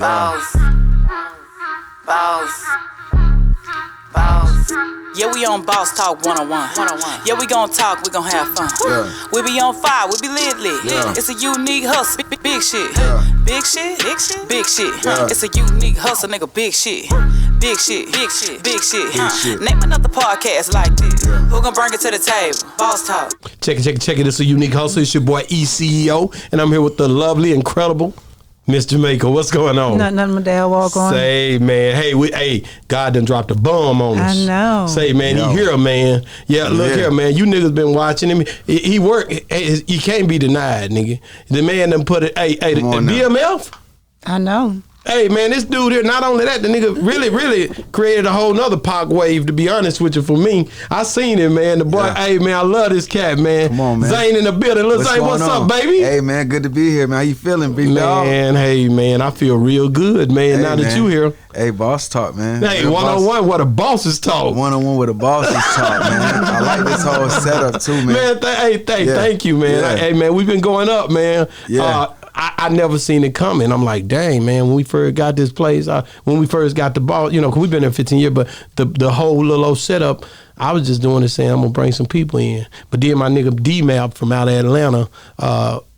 Boss. Yeah, we on Boss Talk 101. Yeah, we gon' talk, we gon' have fun. Yeah. We be on fire, we be lit. Yeah. It's a unique hustle, big shit. Yeah. Big shit. Yeah. It's a unique hustle, nigga, big shit. Big shit. Name another podcast like this. Yeah. Who gon' bring it to the table? Boss Talk. Check it. It's a unique hustle. It's your boy ECEO, and I'm here with the lovely, incredible Miss Jamaica. What's going on? Nothing my dad walk on. Say, man, hey, God done dropped a bomb on us. I know. Say, man, you hear, man. Yeah, look here, man. You niggas been watching him. He work. He can't be denied, nigga. The man done put it. Hey, the BMF. I know. Hey, man, this dude here, not only that, the nigga really created a whole nother Pac wave, to be honest with you, for me. I seen him, man. The boy, hey, man, I love this cat, man. Come on, man. ZANE in the building. Look, ZANE, what's up, baby? Hey, man, good to be here, man. How you feeling, big dog? Man, hey, man, I feel real good, man, now that you here. Hey, boss talk, man. Hey, one-on-one, what a bosses talk. One-on-one with a bosses talk, man. I like this whole setup, too, man. Man, thank you, man. Yeah. Hey, man, we've been going up, man. Yeah. I never seen it coming. I'm like, dang, man, when we first got this place, when we first got the ball, you know, because we've been there 15 years, but the whole little old setup, I was just doing it saying I'm going to bring some people in. But then my nigga D-Map from out of Atlanta,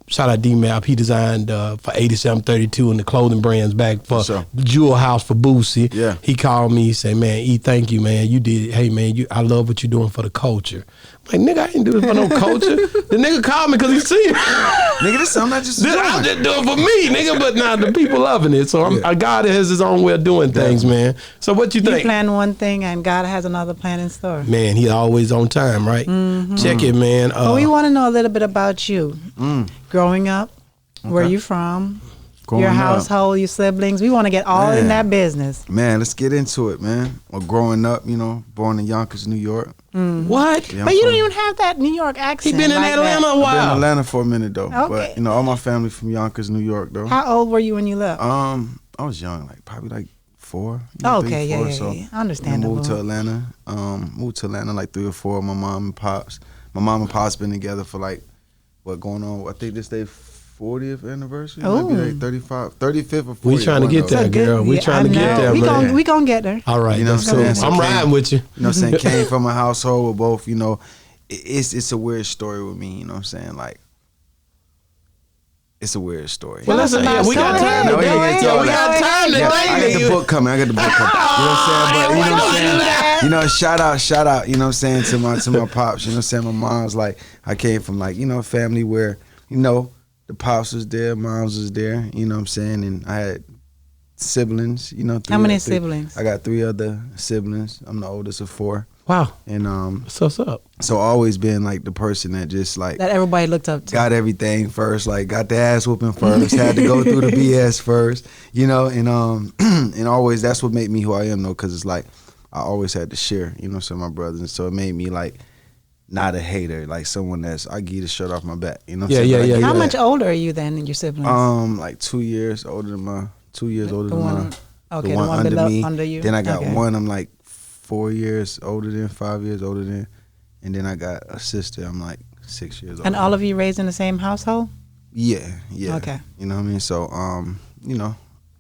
shout out D-Map, he designed for 8732 and the clothing brands back for Jewel House for Boosie. Yeah. He called me, he said, man, E, thank you, man. You did it. Hey, man, I love what you're doing for the culture. I'm like, nigga, I ain't do this for no culture. The nigga called me because he seen it. Nigga, this something I just doing. I'm just doing for me, nigga. But now the people loving it. So God has his own way of doing things, man. So what you think? You plan one thing and God has another plan in store. Man, he always on time, right? Mm-hmm. Check it, man. Well, we want to know a little bit about you. Growing up, where you from, your household, your siblings. We want to get all in that business. Man, let's get into it, man. Well, growing up, you know, born in Yonkers, New York. What? Yeah, but you don't even have that New York accent. He been in Atlanta a while. I've been in Atlanta for a minute, though. Okay. But, you know, all my family from Yonkers, New York, though. How old were you when you left? I was young, probably 4. Okay, 3, 4, yeah. So Understandable. Moved to Atlanta, like 3 or 4. My mom and pops. My mom and pops been together for going on? I think this day 40th anniversary. Oh. Maybe 35th or 40th. We trying to get there, girl. We trying to get there, man. We gonna get there. All right, you know what I'm saying? So I'm riding with you. You know what I'm saying? Came from a household with both, you know, it's a weird story with me, you know what I'm saying? It's a weird story. Well, we got time today. We got time today. I got the book coming. You know what I'm saying? You know, shout out, you know what I'm saying, to my pops. You know what I'm saying? My mom's I came from a family where, you know, the pops was there, moms was there, you know what I'm saying? And I had siblings, you know. How many siblings? I got 3 other siblings. I'm the oldest of 4. Wow. And so what's up? So I always been the person that just that everybody looked up to. Got everything first, got the ass whooping first, had to go through the BS first, you know, and always that's what made me who I am though, because it's I always had to share, you know, some of my brothers, and so it made me not a hater, someone that's I give the shirt off my back, you know. Yeah. How much older are you than your siblings? 2 years older than my the one under me. Under you. Then I got one. I'm 4 years older than, 5 years older than, and then I got a sister. I'm 6 years old. And all of you raised in the same household? Yeah. Okay. You know what I mean? So you know,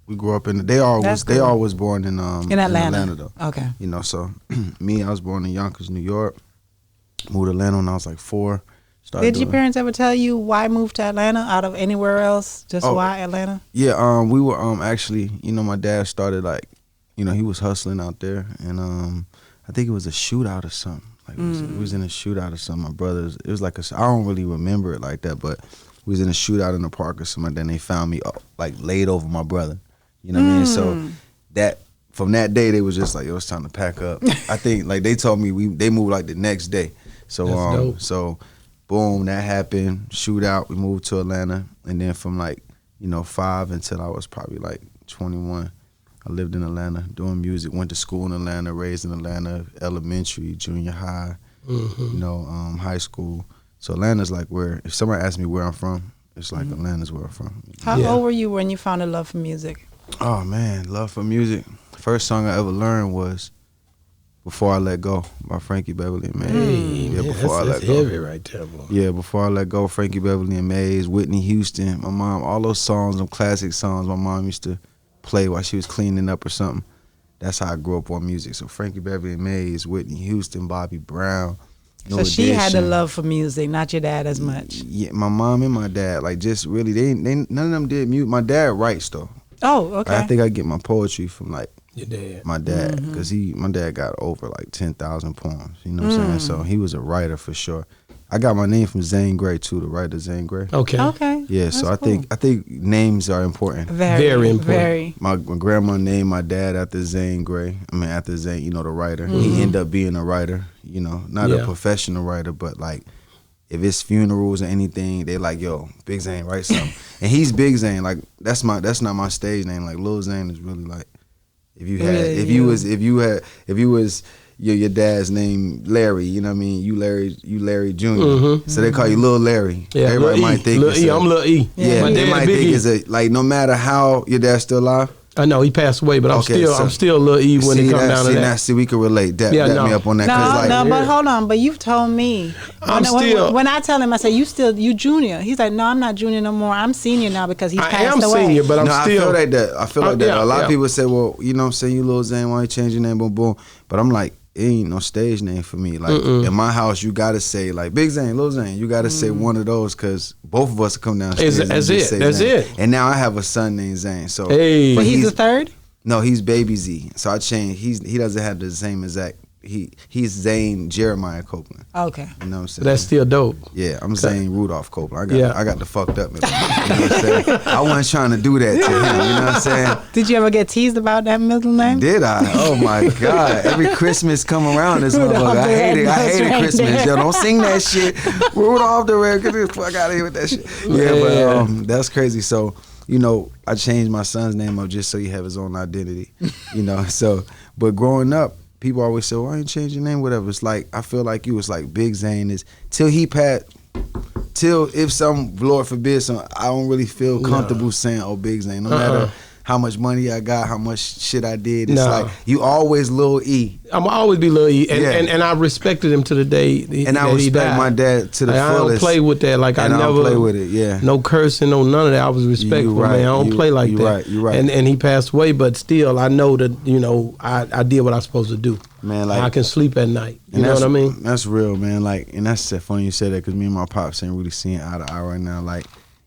we grew up in. They all was born in Atlanta though. Okay. You know, so me, I was born in Yonkers, New York. Moved to Atlanta when I was 4. Did your parents ever tell you why move to Atlanta out of anywhere else? Just why Atlanta? Yeah, we were actually, you know, my dad started you know, he was hustling out there, and I think it was a shootout or something. It was in a shootout or something. My brothers, it was I don't really remember it like that, but we was in a shootout in the park or something. Then they found me laid over my brother. You know what I mean? So from that day, they was just it was time to pack up. I think they told me they moved the next day. So so boom, that happened. Shootout. We moved to Atlanta, and then from 5 until I was probably 21, I lived in Atlanta doing music. Went to school in Atlanta, raised in Atlanta, elementary, junior high, you know, high school. So Atlanta's where if somebody asks me where I'm from, it's Atlanta's where I'm from. How old were you when you found a love for music? Oh man, love for music. First song I ever learned was "Before I Let Go" by Frankie Beverly and Maze. Before I Let Go. Heavy right there, boy. Yeah, Before I Let Go, Frankie Beverly and Maze, Whitney Houston, my mom, all those songs, them classic songs. My mom used to play while she was cleaning up or something. That's how I grew up on music. So Frankie Beverly and Mays, Whitney Houston, Bobby Brown. So she had the love for music, not your dad as much. Yeah, my mom and my dad, like just really, they none of them did music. My dad writes though. Oh, okay. I think I get my poetry from like your dad. My dad, because my dad got over like 10,000 poems. You know what I'm saying? So he was a writer for sure. I got my name from ZANE Gray too, the writer ZANE Gray. Okay. Yeah, that's so cool. I think names are important. Very important. Very. My grandma named my dad after ZANE Gray. I mean, after ZANE, you know, the writer. He ended up being a writer. You know, not a professional writer, but like if it's funerals or anything, they like, yo, Big ZANE, write something. And he's Big ZANE. Like that's not my stage name. Like Lil Zane is really like if you was your dad's name Larry, you know what I mean? You Larry Jr. So they call you Lil Larry. Yeah, everybody might think Lil E. I'm Lil E. Yeah, they might think it's a like no matter how your dad's still alive. I know he passed away, but I'm still Lil E when it comes down to that. See, we can relate. Dap me up on that. But hold on. But you've told me. When I tell him, I say, you junior. He's like, no, I'm not junior no more. I'm senior now because he passed away. I am senior, but I'm still. I feel like that. A lot of people say, well, you know what I'm saying, you Lil Zane, why you change your name, boom, boom. But I'm like, it ain't no stage name for me. Like in my house, you gotta say like Big Zane, Lil Zane. You gotta say one of those because both of us come downstairs. That's it. And now I have a son named Zane. So, but he's the third. No, he's Baby Z. So I changed. He doesn't have the same exact. He's Zane Jeremiah Copeland. Okay. You know what I'm saying? That's still dope. Yeah, I'm Zane Rudolph Copeland. I got the fucked up. You know what I'm saying? I wasn't trying to do that to him. You know what I'm saying? Did you ever get teased about that middle name? Did I? Oh my God! Every Christmas come around this motherfucker. I hated Christmas. Yo, don't sing that shit. Rudolph the Red. Get the fuck out of here with that shit. Yeah, but that's crazy. So. You know, I changed my son's name up just so he have his own identity, you know. So, but growing up, people always say, "Why you change your name?" Whatever. It's like I feel like you was like Big Zane is till if some Lord forbid, I don't really feel comfortable saying, "Oh, Big Zane." No matter how much money I got, how much shit I did, it's like you always Lil E. I'm always be Lil E, and I respected him to the day. I respect my dad to the fullest. I don't play with that. Like I never play with it. Yeah, no cursing, no none of that. I was respectful, man. I don't play like that. You right. And he passed away, but still, I know that I did what I was supposed to do. Man, like I can sleep at night. You know what I mean? That's real, man. Like, and that's funny you said that because me and my pops ain't really seeing eye to eye right now. Like.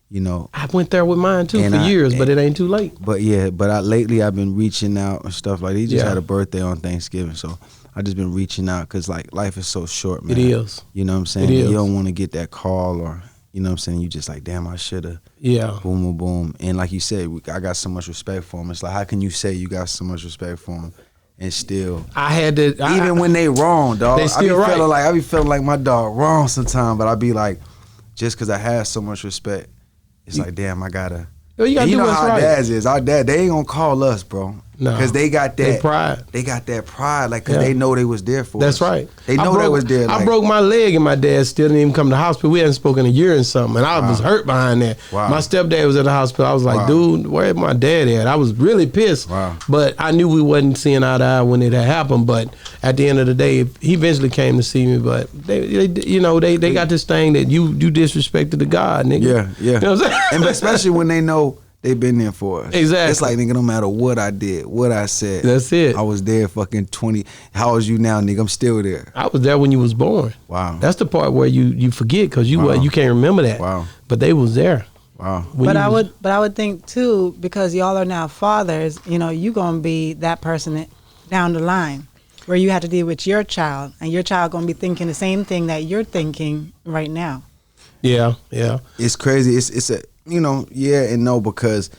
You know, I went there with mine too for years, but it ain't too late. But lately I've been reaching out and stuff like that. He just had a birthday on Thanksgiving, so I just been reaching out because like life is so short, man. It is. You know what I'm saying? You don't want to get that call or you know what I'm saying. You just like, damn, I should have. Yeah. Boom, boom, boom. And like you said, I got so much respect for him. It's like, how can you say you got so much respect for him? And still, I had to. Even when they wrong, dog. They still I be feeling like my dog wrong sometimes, but I be like, just because I have so much respect. It's like, damn, I gotta. Well, you know how our dads is. Our dad, they ain't gonna call us, bro. No, because they got that pride. They got that pride, like, because they know they was there for us. That's right. They know they was there. Like, I broke my leg, and my dad still didn't even come to the hospital. We hadn't spoken a year and something, and I was hurt behind that. Wow. My stepdad was at the hospital. I was like, dude, where's my dad at? I was really pissed. Wow. But I knew we wasn't seeing eye to eye when it had happened. But at the end of the day, he eventually came to see me. But they got this thing that you disrespected the God, nigga. Yeah. You know what I'm saying? And especially when they know. They been there for us. Exactly. It's like, nigga, no matter what I did, what I said. That's it. I was there fucking 20. How old you now, nigga? I'm still there. I was there when you was born. Wow. That's the part where you forget because you can't remember that. Wow. But they was there. Wow. But I would think too, because y'all are now fathers, you gonna be that person down the line where you have to deal with your child, and your child gonna be thinking the same thing that you're thinking right now. Yeah. It's crazy. It's a yeah and no, because,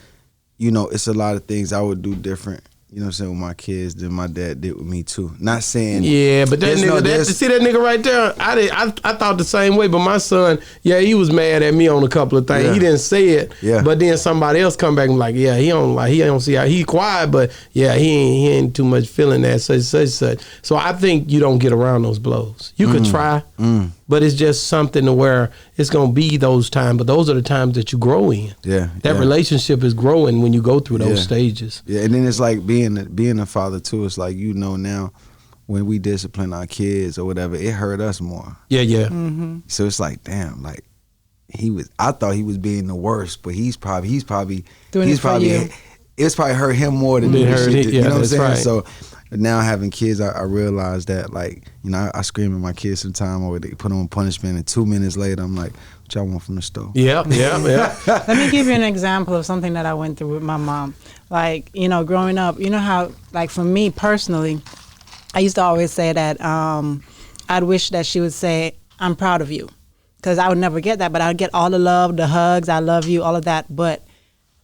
it's a lot of things I would do different, you know what I'm saying, with my kids than my dad did with me too. Not saying. Yeah, but that nigga, see that nigga right there? I thought the same way, but my son, he was mad at me on a couple of things. Yeah. He didn't say it, but then somebody else come back and like, he don't see how he quiet, but he ain't too much feeling that such. So I think you don't get around those blows. You could try. But it's just something to where it's going to be those times. But those are the times that you grow in. Yeah. That relationship is growing when you go through those stages. Yeah, and then it's like being a father, too. It's like, now, when we discipline our kids or whatever, it hurt us more. Yeah. Mm-hmm. So it's like, damn, like, I thought he was being the worst, but he's probably doing it for you. it's probably hurt him more than It hurt it, you know what I'm saying? right. So now having kids, I realize that, like, you know, I scream at my kids sometimes, or they put on punishment, and 2 minutes later, I'm like, what y'all want from the store? Yeah. Let me give you an example of something that I went through with my mom. Like, you know, growing up, you know how, like, for me personally, I used to always say that I'd wish that she would say, I'm proud of you. Because I would never get that, but I'd get all the love, the hugs, I love you, all of that. But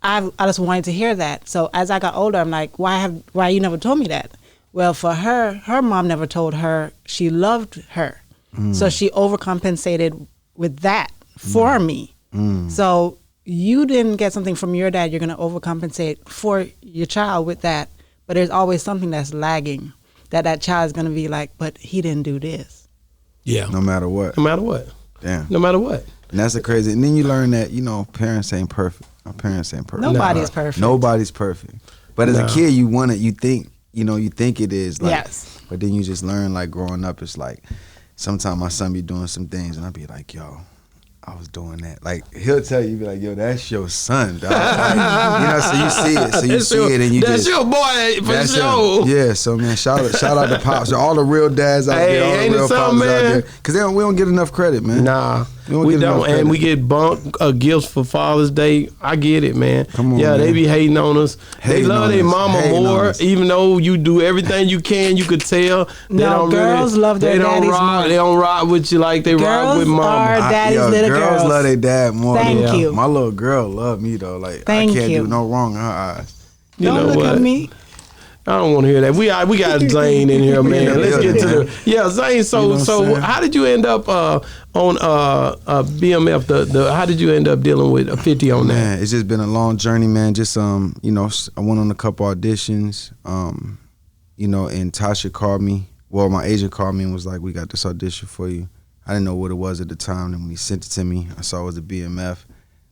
I just wanted to hear that. So as I got older, I'm like, why you never told me that? Well, for her mom never told her she loved her. So she overcompensated with that for me. So you didn't get something from your dad, you're going to overcompensate for your child with that. But there's always something that's lagging that child is going to be like, but he didn't do this. Yeah. No matter what. No matter what. Damn. No matter what. And that's the crazy. And then you learn that, you know, parents ain't perfect. Our parents ain't perfect. Nobody's perfect. Nobody's perfect. But as a kid, you think it is. Like, yes. But then you just learn, like, growing up, it's like, sometimes my son be doing some things, and I be like, yo, I was doing that. Like, he'll tell you, be like, yo, that's your son, dog. Like, you know, so you see it. So you see it, and you that's just. your boy, for That's sure. Yeah, so, man, shout out to Pops. All the real dads out there, all the ain't it real something, Pops out man? there. Because we don't get enough credit, man. Nah, We we don't get enough don't, and credit. we get bump gifts for Father's Day. I get it, man. Come on, yeah, man. they be hating on us. Hating they love on their us. mama Hating on more, us. even though you do everything you can. You could tell. They No, don't girls really, love their they don't daddies ride, more. They don't ride with you like they ride Girls with mama. are daddy's little girls girls. love their dad more. Thank than- you. My little girl love me though. Like Thank I can't you. do no wrong in her eyes. You Don't know look what? at me. I don't want to hear that. We got Zane in here, man. Let's get to the Zane. So You know what I'm saying? how did you end up on BMF? The how did you end up dealing with a 50 on that? Man, it's just been a long journey, man. Just you know, I went on a couple auditions. You know, and Tasha called me. Well, my agent called me and was like, "We got this audition for you." I didn't know what it was at the time, and when he sent it to me, I saw it was a BMF.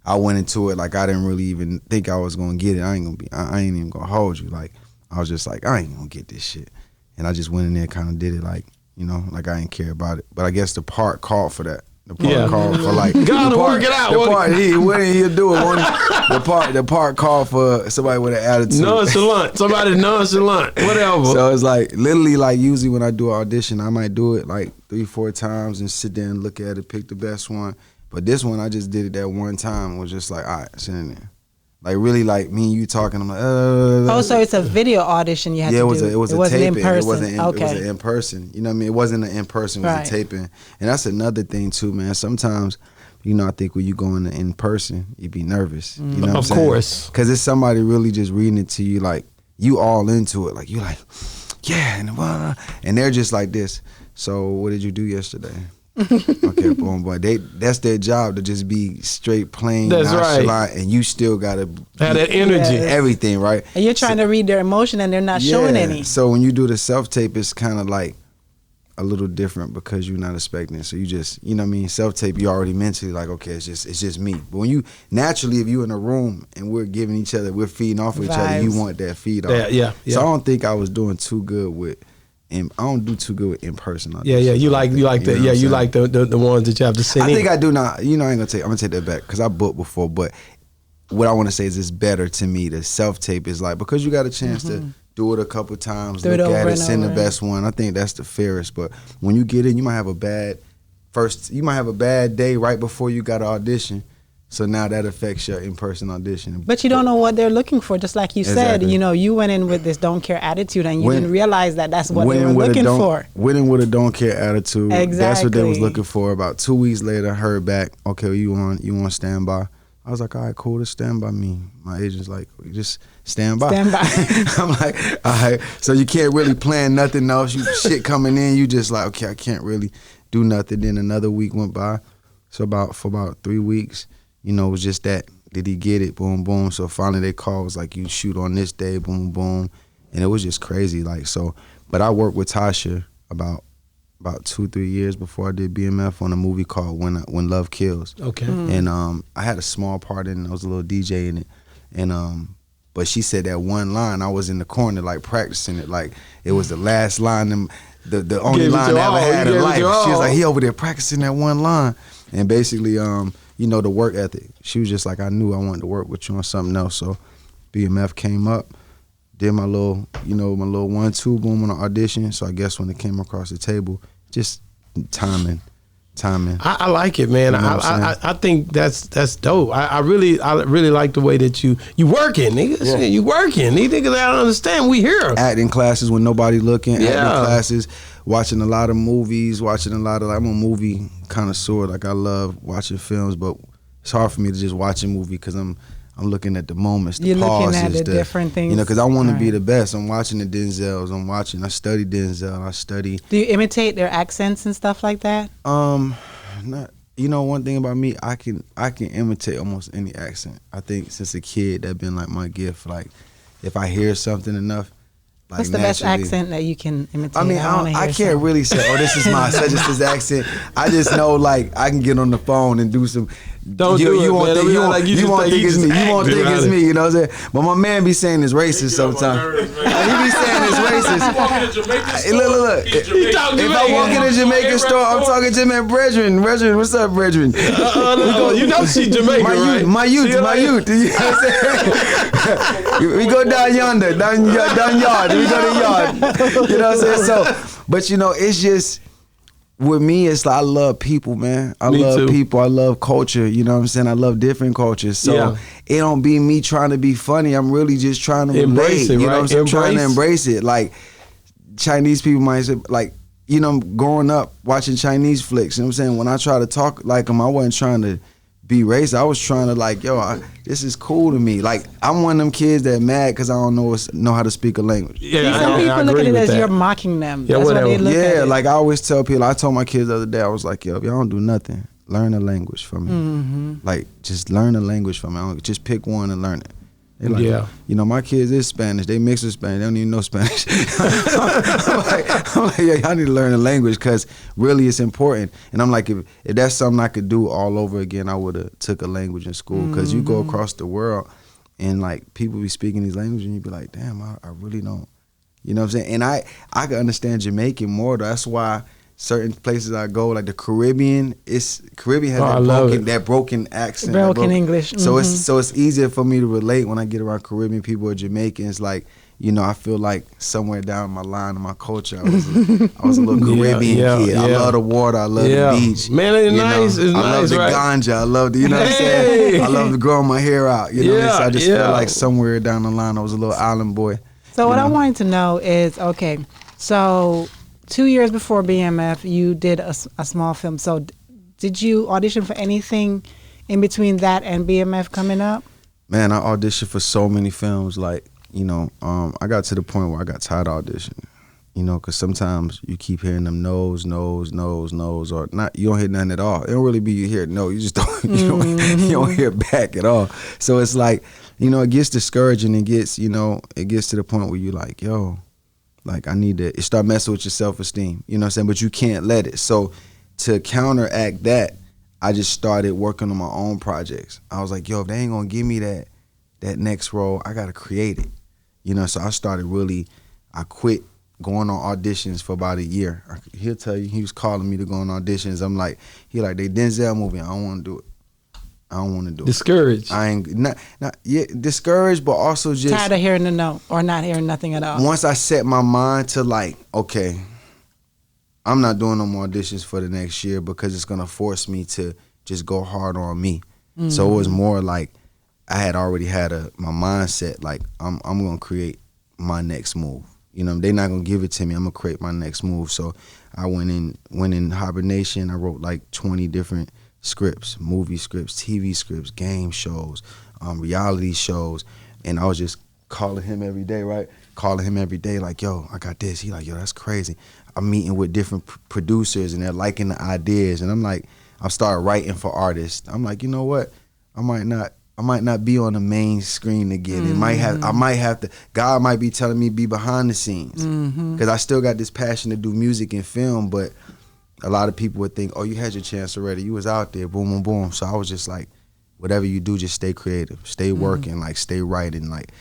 I went into it like I didn't really even think I was gonna get it. I ain't even gonna hold you. Like I was just like, I ain't gonna get this shit. And I just went in there, kind of did it like, you know, like I didn't care about it. But I guess the part called for that. The part called for like Gotta the part, work it out. The part he'll do it. The part called for somebody with an attitude. Nonchalant. Somebody nonchalant. Whatever. So it's like literally like usually when I do an audition, I might do it like 3-4 times and sit there and look at it, pick the best one. But this one, I just did it that one time. Was just like, all right, sit in there. Like really, like me and you talking. I'm like, Oh, so it's a video audition you had to do. it was a wasn't taping. in person. It wasn't Okay. in person. You know what I mean? It wasn't an in person. It was Right. a taping. And that's another thing too, man. Sometimes, you know, I think when you go in person, you be nervous. You know what I'm Of saying? course. Because it's somebody really just reading it to you, like you all into it. Like you like, yeah, and they're just like this. So what did you do yesterday? Okay, boom, boy. That's their job to just be straight, plain, That's nonchalant, right. and you still gotta Have that energy. Yeah. everything, right? And you're trying to read their emotion and they're not showing any. So when you do the self tape, it's kind of like a little different because you're not expecting it. So you just, you know what I mean? Self tape, you already mentally like, okay, it's just me. But when you naturally, if you're in a room and we're giving each other, we're feeding off of each other, you Vibes. want that feed off. Yeah. So I don't think I was doing too good with. And I don't do too good with in person. Yeah. You like the know what I'm you saying? like the ones that you have to send I in. think I do not. You know, I'm gonna take that back because I booked before. But what I want to say is, it's better to me. The self tape is like because you got a chance to do it a couple times, Do it look at over it, and send the over. best one. I think that's the fairest. But when you get in, you might have a bad day right before you got an audition. So now that affects your in-person audition. But you don't know what they're looking for. Just like you said, Exactly. you know, you went in with this don't care attitude and you When- didn't realize that that's what they Winning were with a looking don't- for. Winning with a don't care attitude. That's what they was Exactly. looking for. About 2 weeks later, I heard back, okay, you on standby. I was like, all right, cool, just stand by me. My agent's like, just stand by. Stand by. I'm like, all right. So you can't really plan nothing else. You shit coming in, you just like, okay, I can't really do nothing. Then another week went by. So for about 3 weeks, you know, it was just that. Did he get it? Boom, boom. So finally they called, was like, you shoot on this day, boom, boom. And it was just crazy. Like, so, but I worked with Tasha about 2-3 years before I did BMF on a movie called When Love Kills. Okay. And I had a small part in it. I was a little DJ in it. And but she said that one line, I was in the corner like practicing it. Like it was the last line, and the only Gave it line your I ever all. had You in gave it life. your She was all. like, he over there practicing that one line. And basically, you know, the work ethic. She was just like, I knew I wanted to work with you on something else. So BMF came up, did my little 1-2 boom on the audition. So I guess when it came across the table, just timing. I like it, man. You know I think that's dope. I really like the way that you working, nigga. Yeah. You working. These niggas, I don't understand. We here. Acting classes when nobody looking. Yeah. Acting classes, watching a lot of movies, I'm a movie connoisseur. Like I love watching films, but it's hard for me to just watch a movie because I'm looking at the moments, the You're pauses, looking at the different things. You know, because I want to be Right. the best. I'm watching the Denzels. I study Denzel. Do you imitate their accents and stuff like that? Not. You know, one thing about me, I can imitate almost any accent. I think since a kid, that been like my gift. Like, if I hear something enough, like What's the best naturally- accent that you can imitate? I mean, I can't really say, oh, this is my such and such accent. I just know, like, I can get on the phone and do some. Don't do it, you won't man. think, Don't you be won't, like you you just won't think think you it's just me. You won't acting think it's about me. You know what I'm saying? But my man be saying it's racist sometimes. He be saying it's racist. Hey, look. He talk If I walk in a Jamaican store, I'm talking to my brethren. Brethren, what's up, brethren? You know she Jamaican, right? My youth. You know what I'm saying? We go down yonder, down yard. We go to yard. You know what I'm saying? So, but you know, it's just with me. It's like I love people, man. I Me love too. people. I love culture. You know what I'm saying? I love different cultures. So Yeah. it don't be me trying to be funny. I'm really just trying to Embrace relate. it, You know right? what I'm saying? I'm trying to Embrace. embrace it. Like Chinese people might say, like, you know, growing up watching Chinese flicks. You know what I'm saying? When I try to talk like them, I wasn't trying to be racist. I was trying to like, this is cool to me. Like, I'm one of them kids that mad because I don't know how to speak a language. Yeah, Some people look at it as that. you're mocking them. Yeah, That's what they whatever. look at Yeah, it. like I always tell people. I told my kids the other day, I was like, yo, if y'all don't do nothing, learn a language from me. Mm-hmm. Like, just learn a language from me. Just pick one and learn it. They like, Yeah. you know, my kids is Spanish. They mix with Spanish. They don't even know Spanish. I'm like, yeah, y'all need to learn a language because really it's important. And I'm like, if that's something I could do all over again, I would have took a language in school because you go across the world and like people be speaking these languages and you be like, damn, I really don't. You know what I'm saying? And I can understand Jamaican more. That's why certain places I go, like the Caribbean has that broken accent, Broken English. So it's easier for me to relate when I get around Caribbean people or Jamaicans. Like, you know, I feel like somewhere down my line of my culture, I was a little Caribbean kid. I love the water. I love the beach. Man, it's You know, nice. It's I love nice, the right? ganja. I love the, you know what I'm saying? I love to grow my hair out. You know, so I just feel like somewhere down the line, I was a little island boy. So what I wanted to know is, okay, so 2 years before BMF, you did a small film. So did you audition for anything in between that and BMF coming up? Man, I auditioned for so many films. Like, you know, I got to the point where I got tired of auditioning. You know, because sometimes you keep hearing them no's, or not. You don't hear nothing at all. It don't really be you hear no. You just don't. You don't hear back at all. So it's like, you know, it gets discouraging. It gets to the point where you like, yo, like I need to start messing with your self-esteem. You know what I'm saying? But you can't let it. So to counteract that, I just started working on my own projects. I was like, yo, if they ain't gonna give me that next role, I gotta create it. You know, so I quit going on auditions for about a year. He'll tell you, he was calling me to go on auditions. I'm like, they Denzel movie, I don't wanna do it. I don't want to do Discouraged. it. I ain't not discouraged, but also just Tired of hearing the no or not hearing nothing at all. once I set my mind to like, okay, I'm not doing no more auditions for the next year because it's gonna force me to just go hard on me. So it was more like I had already had my mindset like I'm gonna create my next move. You know, they're not gonna give it to me. I'm gonna create my next move. So I went in hibernation. I wrote like 20 different scripts, movie scripts, TV scripts, game shows, reality shows, and I was just calling him every day, right? Calling him every day like, yo, I got this. He like, yo, that's crazy. I'm meeting with different producers and they're liking the ideas, and I'm like, I started writing for artists. I'm like, you know what? I might not be on the main screen again. I might have to. God might be telling me be behind the scenes because I still got this passion to do music and film, but a lot of people would think, oh, you had your chance already. You was out there, boom, boom, boom. So I was just like, whatever you do, just stay creative, stay working, like stay writing. Like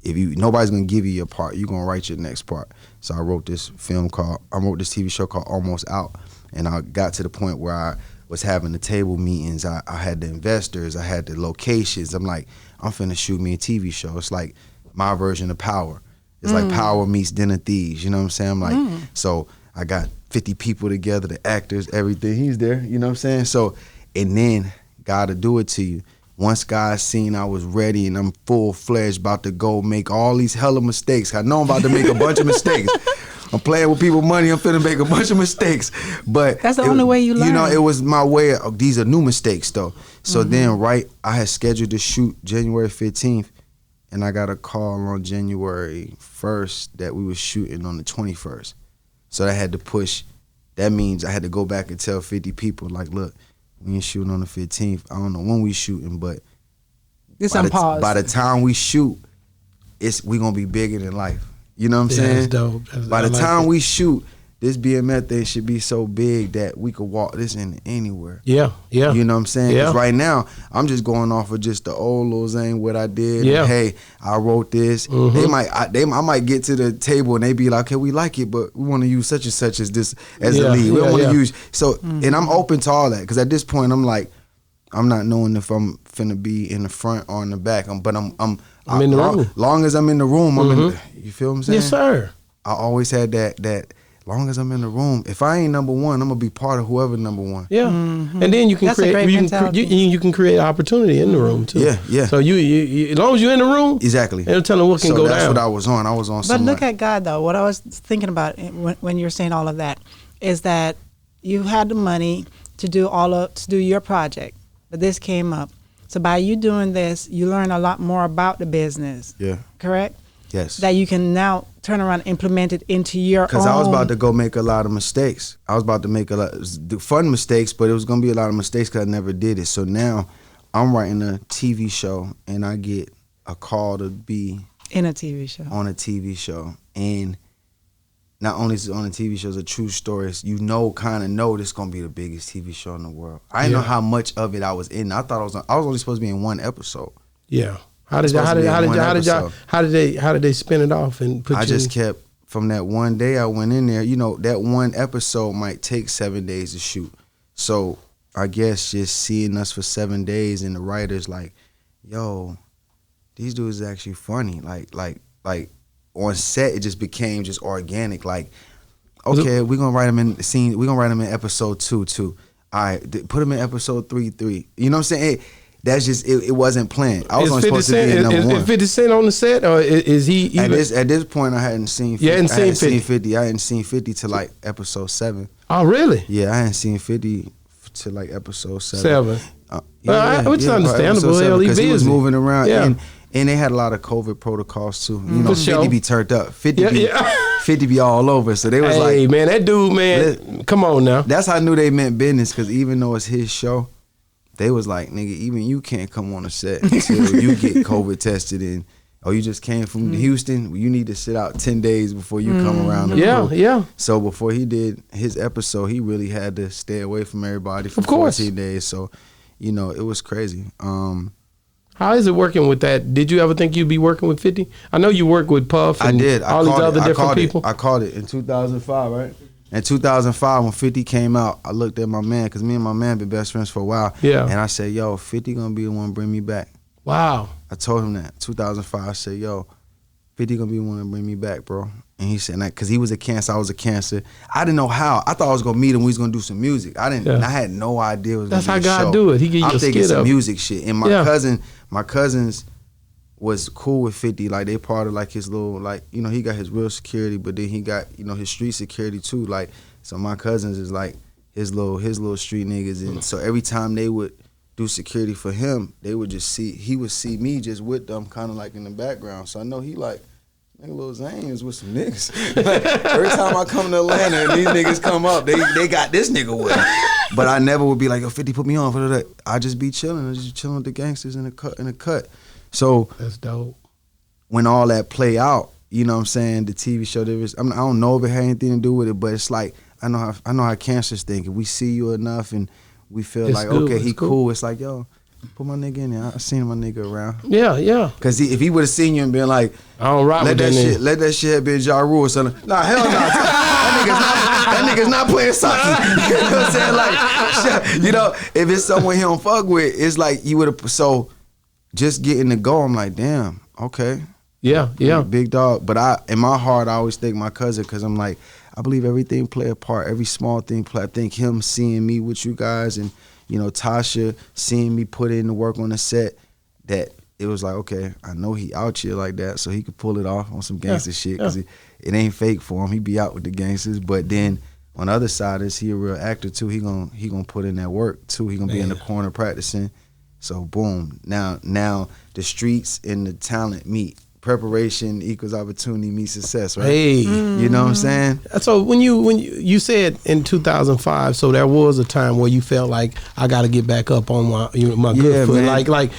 nobody's gonna give you your part, you're gonna write your next part. So I wrote this TV show called Almost Out, and I got to the point where I was having the table meetings. I had the investors, I had the locations. I'm like, I'm finna shoot me a TV show. It's like my version of Power. It's like Power meets Den of Thieves. You know what I'm saying? I'm like, so I got 50 people together, the actors, everything. He's there. You know what I'm saying? So, and then God will do it to you. Once God seen I was ready and I'm full-fledged about to go make all these hella mistakes. I know I'm about to make a bunch of mistakes. I'm playing with people's money. I'm finna make a bunch of mistakes. But that's the only way you learn. You know, it was my way of, these are new mistakes though. So then I had scheduled to shoot January 15th and I got a call on January 1st that we were shooting on the 21st. So I had to push. That means I had to go back and tell 50 people, like, look, we ain't shooting on the 15th. I don't know when we shooting, but by the time we shoot, we gonna be bigger than life. You know what I'm saying? That's dope. By the time we shoot, this BMF thing should be so big that we could walk this in anywhere. Yeah. You know what I'm saying? Yeah. Because right now, I'm just going off of just the old Lil Zane, what I did. Yeah. And, hey, I wrote this. I might get to the table and they be like, okay, we like it, but we want to use such and such as this as a lead. We don't want to use. So, and I'm open to all that because at this point, I'm like, I'm not knowing if I'm finna be in the front or in the back. But I'm in the room. Long as I'm in the room, I'm in. You feel what I'm saying? Yes, sir. I always had that. Long as I'm in the room, if I ain't number one, I'm gonna be part of whoever number one. Yeah, and then you can you can create opportunity in the room too. Yeah. So you as long as you're in the room, exactly. It'll tell them what can go down. That's what I was on. I was on. But look at God though. What I was thinking about when you're saying all of that is that you had the money to do your project, but this came up. So by you doing this, you learn a lot more about the business. Yeah. Correct. Yes. That you can now turn around and implement it into your own. Because I was about to go make a lot of mistakes. I was about to make a lot of fun mistakes, but it was going to be a lot of mistakes because I never did it. So now I'm writing a TV show and I get a call to be in a TV show. On a TV show. And not only is it on a TV show, it's a true story. You kind of know this is going to be the biggest TV show in the world. I didn't know how much of it I was in. I thought I was only supposed to be in one episode. Yeah. How did they spin it off and put? I just kept from that one day I went in there. You know, that one episode might take 7 days to shoot. So I guess just seeing us for 7 days and the writers like, yo, these dudes is actually funny. Like on set it just became just organic. Like, okay, we're gonna write them in the scene. We're gonna write them in episode 2 too. All right, put them in episode 3. You know what I'm saying? That's just it wasn't planned. I was only supposed to be in number one. Is 50 Cent on the set, or is he even? At this point, I hadn't seen 50. I hadn't seen 50. I hadn't seen 50 till like episode 7. Oh, really? Yeah, I hadn't seen 50 till like episode 7. Which is understandable. Because he was moving around, and they had a lot of COVID protocols too. You know, 50 be turned up. 50 be all over. So they was like, hey man, that dude, man, come on now. That's how I knew they meant business, because even though it's his show, they was like, nigga, even you can't come on a set until you get COVID tested and you just came from Houston. You need to sit out 10 days before you come around the crew. Yeah. So before he did his episode, he really had to stay away from everybody for 14 days. So, you know, it was crazy. How is it working with that? Did you ever think you'd be working with 50? I know you work with Puff and all these other different people. I called it in 2005, right? In 2005, when 50 came out, I looked at my man, because me and my man been best friends for a while. Yeah. And I said, yo, 50 gonna be the one to bring me back. Wow. I told him that. 2005, I said, yo, 50 gonna be the one to bring me back, bro. And he said, because he was a Cancer, I was a Cancer. I didn't know how. I thought I was gonna meet him, we was gonna do some music. I had no idea it was That's gonna be how a God show. do it. He give you I'm a thinking skit some up. music shit. And my cousins was cool with 50. Like, they part of like his little, like, you know, he got his real security, but then he got, you know, his street security too. Like, so my cousins is like his little street niggas, and so every time they would do security for him, he would see me just with them, kind of like in the background. So I know he like, nigga, Lil Zane is with some niggas. Like, every time I come to Atlanta and these niggas come up, they got this nigga with them. But I never would be like, yo, 50, put me on for that. I just be chilling. I just chilling with the gangsters in the cut. So that's dope. When all that play out, you know what I'm saying, the TV show, I don't know if it had anything to do with it, but it's like, I know how Cancers think. If we see you enough and we feel it's like, good. Okay, he cool. It's like, yo, put my nigga in there. I seen my nigga around. Yeah. Because if he would have seen you and been like, I don't rock with that shit. Let that shit have been Ja Rule or something. Nah, hell no. That nigga's not playing soccer. You know what I'm saying? Like, you know, if it's someone he don't fuck with, it's like you would have. So just getting to go, I'm like, damn, okay. Yeah. Big dog. But in my heart, I always think my cousin, because I'm like, I believe everything play a part. Every small thing play. I think him seeing me with you guys and, you know, Tasha seeing me put in the work on the set, that it was like, okay, I know he out here like that, so he could pull it off on some gangster shit, because it ain't fake for him. He be out with the gangsters. But then on the other side is he a real actor too. He gonna put in that work too. He gonna be in the corner practicing. So boom, now the streets and the talent meet. Preparation equals opportunity meets success, right? Hey, you know what I'm saying? So when you said in 2005, so there was a time where you felt like I got to get back up on my good foot. Man. Like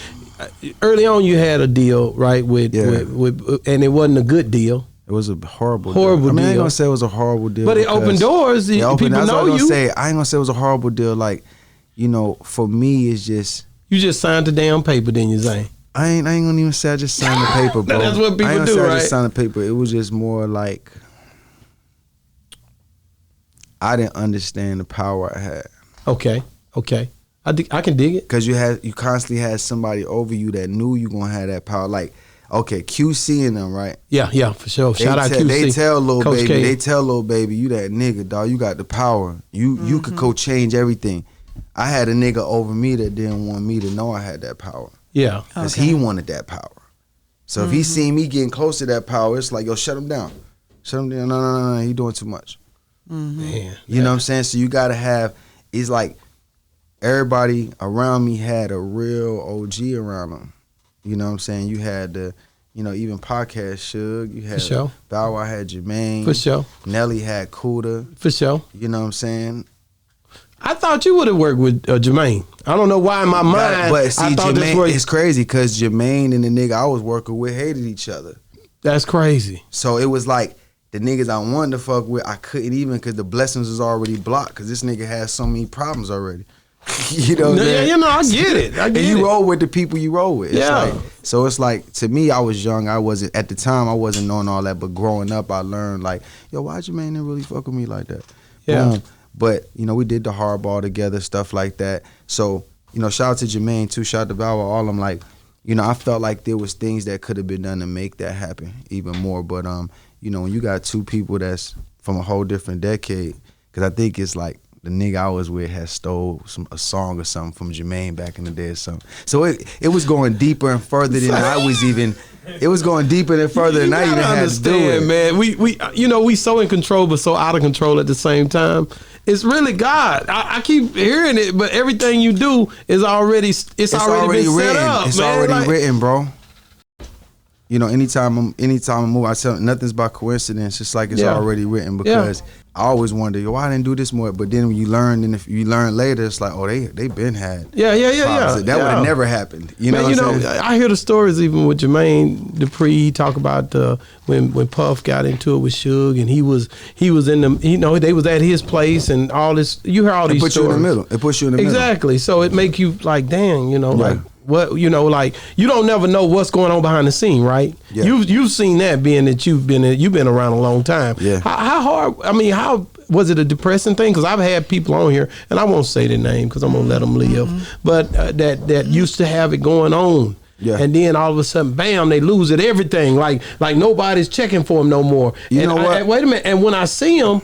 early on, you had a deal, right? With and it wasn't a good deal. It was a horrible deal. I mean, I ain't gonna say it was a horrible deal, but it opened doors. People know you. I ain't gonna say it was a horrible deal. Like, you know, for me, it's just you just signed the damn paper, didn't you, Zane? I ain't gonna even say I just signed the paper, bro. That's what people do, right? I just signed the paper. It was just more like I didn't understand the power I had. Okay. I can dig it. Cause you constantly had somebody over you that knew you gonna have that power. Like, okay, QC and them, right? Yeah, for sure. Shout out QC. They tell Lil Coach Baby, K. they tell Lil Baby, you that nigga, dog. You got the power. You could go change everything. I had a nigga over me that didn't want me to know I had that power. Yeah. Because he wanted that power. So if he seen me getting close to that power, it's like, yo, shut him down. Shut him down. No, he doing too much. Man. You know what I'm saying? So you got to have, it's like everybody around me had a real OG around them. You know what I'm saying? You had the, you know, even podcast Suge. You had For sure. Bow Wow had Jermaine. For sure. Nelly had Kuda. For sure. You know what I'm saying? I thought you would have worked with Jermaine. I don't know why in my mind. But see, I thought Jermaine, it's crazy because Jermaine and the nigga I was working with hated each other. That's crazy. So it was like the niggas I wanted to fuck with, I couldn't even because the blessings was already blocked because this nigga had so many problems already. You know what I'm saying? You know, I get it. And you roll with the people you roll with. Yeah. So it's like, to me, I was young. I wasn't, at the time, I wasn't knowing all that. But growing up, I learned like, yo, why Jermaine didn't really fuck with me like that? Yeah. Boom. But, you know, we did the hardball together, stuff like that. So, you know, shout out to Jermaine too, shout out to Bow Wow, all of them. Like, you know, I felt like there was things that could have been done to make that happen even more. But, you know, when you got two people that's from a whole different decade, because I think it's like the nigga I was with had stole a song or something from Jermaine back in the day or something. So it was going deeper and further than I was even. It was going deeper and further than I even had to do it. Man, we you know, we so in control but so out of control at the same time. It's really God. I keep hearing it, but everything you do is already already been written. set up. It's man. already written, bro. You know, anytime I move, I tell nothing's by coincidence. It's like it's already written because I always wonder, yo, why I didn't do this more. But then when you learn, and if you learn later, it's like, oh, they been had. Yeah. That would have never happened. You know, I hear the stories even with Jermaine Dupri. He talk about when Puff got into it with Suge, and he was in the, you know, they was at his place and all this. You hear all these stories. It puts you in the middle. Exactly. So it make you like, dang, you know, like. What, you know, like, you don't never know what's going on behind the scene, right? Yeah. You've seen that, being that you've been around a long time. Yeah. How hard? I mean, how was it a depressing thing? Because I've had people on here, and I won't say their name because I'm gonna let them live, but that used to have it going on. Yeah. And then all of a sudden, bam, they lose it, everything. Like nobody's checking for them no more. You know what? Wait a minute. And when I see them,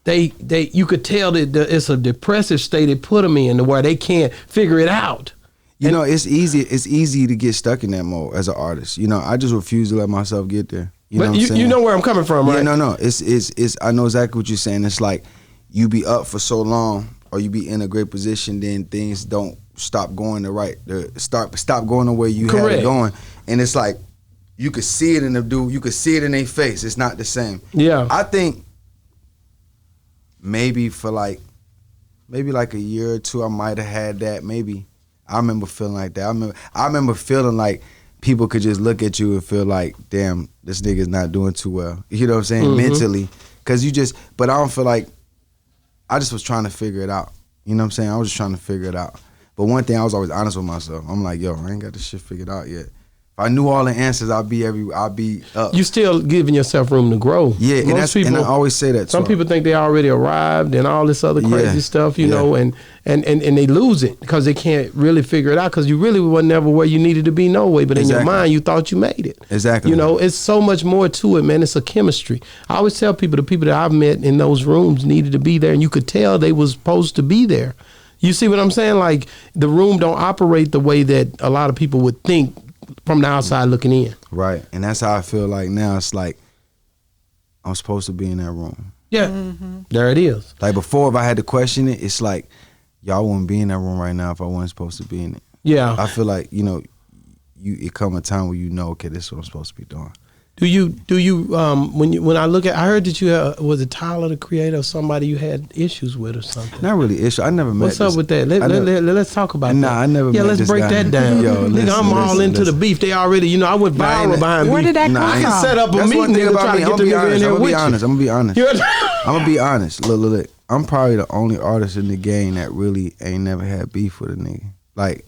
they you could tell that it's a depressive state it put them in, to where they can't figure it out. You know, it's easy to get stuck in that mode as an artist. You know, I just refuse to let myself get there. You know what I'm saying? You know where I'm coming from, right? Yeah, no. It's I know exactly what you're saying. It's like you be up for so long, or you be in a great position, then things don't stop going stop going the way you had it going. And it's like you could see it in the dude, you could see it in their face. It's not the same. Yeah. I think maybe like a year or two I might have had that, maybe. I remember feeling like that. I remember feeling like people could just look at you and feel like, damn, this nigga's not doing too well. You know what I'm saying? Mentally. Because but I don't feel like, I just was trying to figure it out. You know what I'm saying? I was just trying to figure it out. But one thing, I was always honest with myself. I'm like, yo, I ain't got this shit figured out yet. If I knew all the answers, I'll be up. You still giving yourself room to grow. Yeah, and I always say that. Some people think they already arrived and all this other crazy stuff, you know, and they lose it because they can't really figure it out because you really were never where you needed to be no way, but in your mind you thought you made it. Exactly. You know, it's so much more to it, man. It's a chemistry. I always tell people, the people that I've met in those rooms needed to be there, and you could tell they was supposed to be there. You see what I'm saying? Like, the room don't operate the way that a lot of people would think from the outside looking in. Right. And that's how I feel like now. It's like I'm supposed to be in that room. Yeah. There it is. Like before, if I had to question it, it's like y'all wouldn't be in that room right now if I wasn't supposed to be in it. Yeah. I feel like, you know, it come a time where you know, okay, this is what I'm supposed to be doing. Do you when I look at, I heard that you was it Tyler the Creator or somebody you had issues with or something? Not really issues. I never met. What's up with that? Let's talk about that. Nah, I never. Yeah, met let's this break guy. that down. Yo, nigga, I'm all into the beef. They already, you know, I went viral behind beef. Where did that come I from? can set up a That's meeting one thing to about try me. to get the nigga in there with you. I'm gonna be honest. I'm gonna be honest. Look. I'm probably the only artist in the game that really ain't never had beef with a nigga. Like.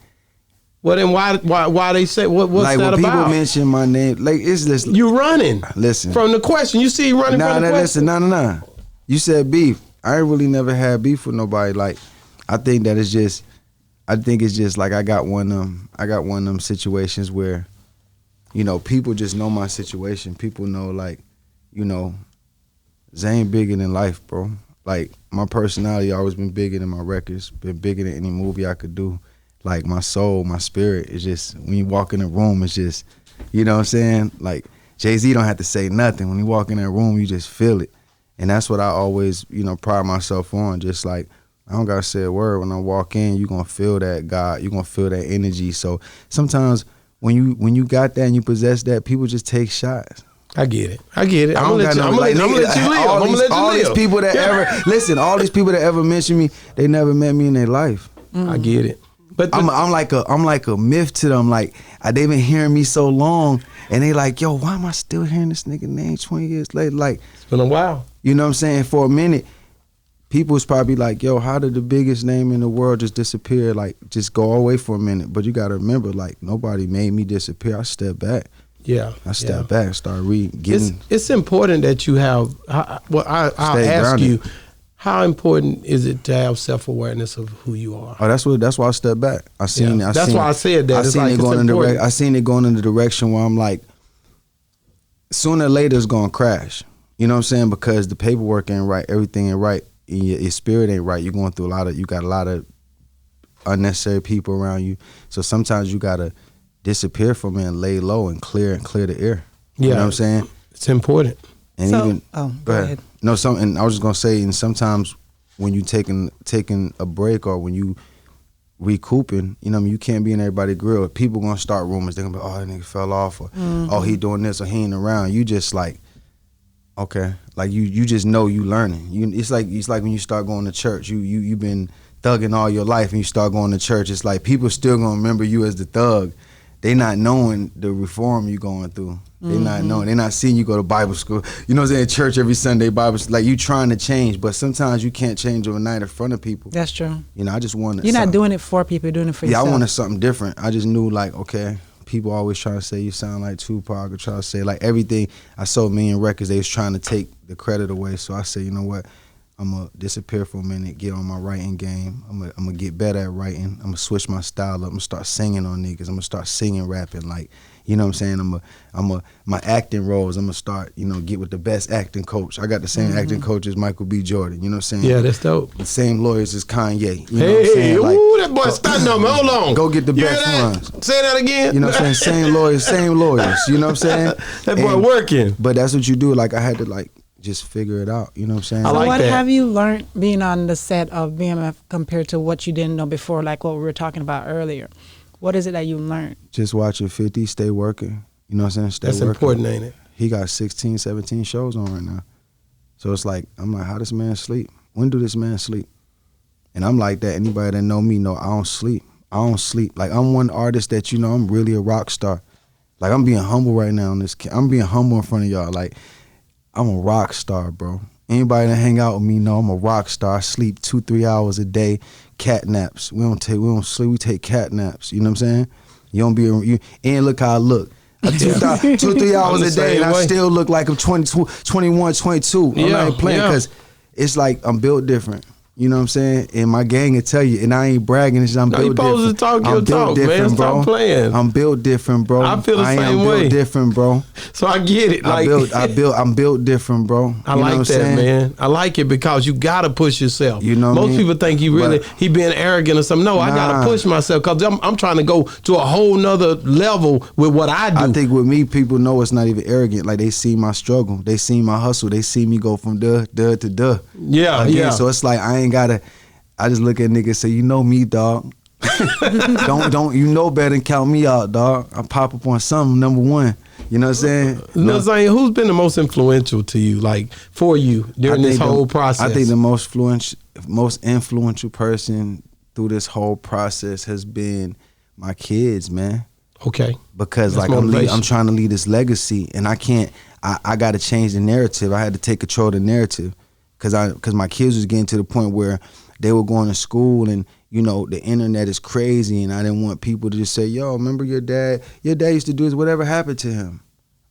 Well, then why they say what's like that when about? People mention my name, like it's just you running. Listen from the question. You see running from the question. Nah. You said beef. I ain't really never had beef with nobody. Like I think it's just like I got one of them situations where, you know, people just know my situation. People know, like, you know, Zane bigger than life, bro. Like my personality always been bigger than my records, been bigger than any movie I could do. Like my soul, my spirit is just, when you walk in the room, it's just, you know what I'm saying? Like Jay-Z don't have to say nothing. When you walk in that room, you just feel it. And that's what I always, you know, pride myself on. Just like, I don't gotta say a word. When I walk in, you're gonna feel that God, you're gonna feel that energy. So sometimes when you got that and you possess that, people just take shots. I get it. I'm gonna let you live. All these people that ever, listen, all these people that ever mention me, they never met me in their life. I get it. But I'm like a myth to them. Like they've been hearing me so long, and they like, yo, why am I still hearing this nigga name 20 years later? Like it's been a while. You know what I'm saying? For a minute, people was probably like, yo, how did the biggest name in the world just disappear? Like just go away for a minute. But you got to remember, like nobody made me disappear. I stepped back. Yeah, I stepped back. Started getting. It's important that you have. Well, I'll ask you. How important is it to have self-awareness of who you are? Oh, that's why I stepped back. I seen it. That's why I said that. I seen it going in the direction where I'm like, sooner or later it's gonna crash. You know what I'm saying? Because the paperwork ain't right, everything ain't right, and your spirit ain't right. You're going through you got a lot of unnecessary people around you. So sometimes you gotta disappear from it and lay low and clear the air. You know what I'm saying? It's important. And go ahead. No, and I was just gonna say, and sometimes when you taking a break or when you recouping, you know, you can't be in everybody's grill. People gonna start rumors. They're gonna be, oh, that nigga fell off, or oh, he doing this, or he ain't around. You just like, okay, like you just know you learning. It's like when you start going to church. You've been thugging all your life, and you start going to church. It's like people still gonna remember you as the thug. They not knowing the reform you going through. They not knowing. They not seeing you go to Bible school. You know what I'm saying? Church every Sunday, Bible school. Like you trying to change, but sometimes you can't change overnight in front of people. That's true. You know, I just wanted. You're not doing it for people. You're doing it for yourself. Yeah, I wanted something different. I just knew, like, okay, people always trying to say you sound like Tupac, or try to say like everything. I sold a million records. They was trying to take the credit away. So I said, you know what? I'm going to disappear for a minute, get on my writing game. I'm going to get better at writing. I'm going to switch my style up. I'm going to start singing on niggas. I'm going to start singing, rapping. Like, you know what I'm saying? My acting roles, I'm going to start, you know, get with the best acting coach. I got the same acting coach as Michael B. Jordan. You know what I'm saying? Yeah, that's dope. The same lawyers as Kanye. You know what I'm saying? Like, ooh, that boy stunned on me. Hold on. Go get the best ones. Say that again. You know what I'm saying? Same lawyers. You know what I'm saying? That boy working. But that's what you do. Like, I had to, like, just figure it out. You know what I'm saying? I like what that. have you learned being on the set of BMF compared to what you didn't know before, like what we were talking about earlier? What is it that you learned? Just watching 50 stay working. You know what I'm saying? That's working. Important, ain't it? He got 16, 17 shows on right now. So it's like, I'm like, how this man sleep? When do this man sleep? And I'm like that. Anybody that know me know I don't sleep. Like, I'm one artist that, you know, I'm really a rock star. Like, I'm being humble right now. I'm being humble in front of y'all. Like, I'm a rock star, bro. Anybody that hang out with me know I'm a rock star. I sleep 2-3 hours a day, cat naps. We don't sleep, we take cat naps. You know what I'm saying? And look how I look. 2, 3 hours I'm a the day, and same I way. still look like I'm 22, 21, 22. I'm not even playing because it's like I'm built different. You know what I'm saying? And my gang will tell you, and I ain't bragging. It's just I'm built different. You supposed to talk your I'm built talk, different, man. bro. Stop playing. I'm built different, bro. I feel the same I'm way. built different, bro. So I get it. Like I'm built different, bro. I like that, man. I like it because you gotta push yourself. You know, most people think he being arrogant or something. No, I gotta push myself because I'm trying to go to a whole nother level with what I do. I think with me, people know it's not even arrogant. Like they see my struggle, they see my hustle, they see me go from duh to duh. Yeah, yeah. So it's like I ain't gotta. I just look at niggas and say, you know me, dog. don't you know better than count me out, dog. I pop up on something, number one. You know what I'm saying? No, Zane, who's been the most influential to you, like for you during this whole process? I think the most influential person through this whole process has been my kids, man. Okay. Because That's like I'm trying to leave this legacy, and I can't. I got to change the narrative. I had to take control of the narrative because my kids was getting to the point where they were going to school, and you know the internet is crazy, and I didn't want people to just say, "Yo, remember your dad? Your dad used to do this. Whatever happened to him?